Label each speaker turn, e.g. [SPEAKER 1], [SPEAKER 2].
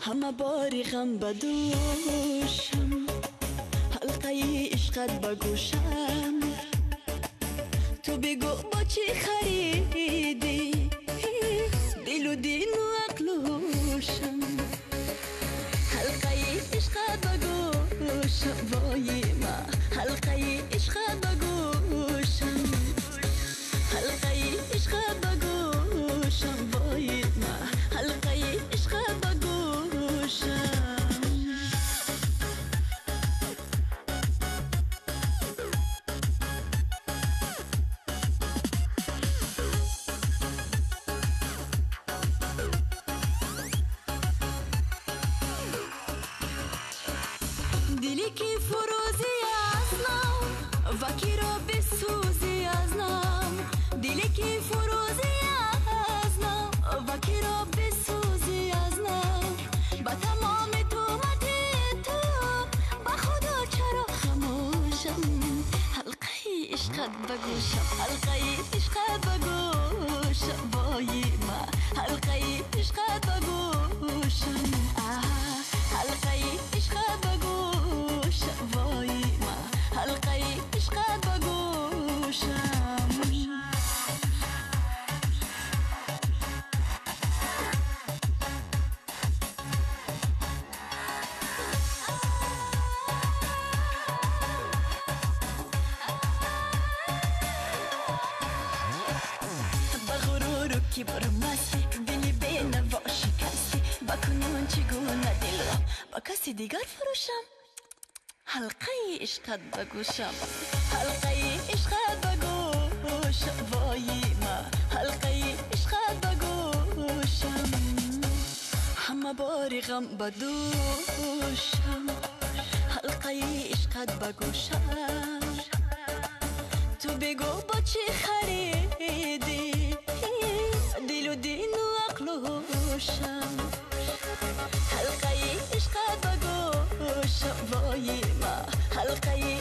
[SPEAKER 1] همه باری غم بدوشم، حلقه عشقت بگوشم. تو بگو با چی خریدی دل و دین و عقل و هوشم. حلقه عشقت بگوشم وای ما، حلقه عشقت بگوشم، حلقه عشقت بگوشم وای ما، حلقه عشقت بگوشم. دلی که فروزی از نام و کی را بسوزی از نام، دلی که فروزی از نام و کی را بسوزی از نام. با تمام تومت تو با خدا چرا خموشم. حلقه عشقت بگوشم، حلقه عشقت بگوشم وای ما، حلقه عشقت بگوشم. حلقه عشقت بگوشم وای ما، حلقه عشقت بگوشم. بغرور و کبر مستی دلی به نوا شکستی، با کنون چگونه دل را با کسی دیگر فروشم. حلقه عشقت بگوشم، حلقه عشقت بگوشم وای ما، حلقه عشقت بگوشم. همه باری غم بدوشم، حلقه عشقت بگوشم. تو بگو با چی خریدی دل و دین و عقل و هوشم. حلقه عشقت بگوشم وای ما، حلقه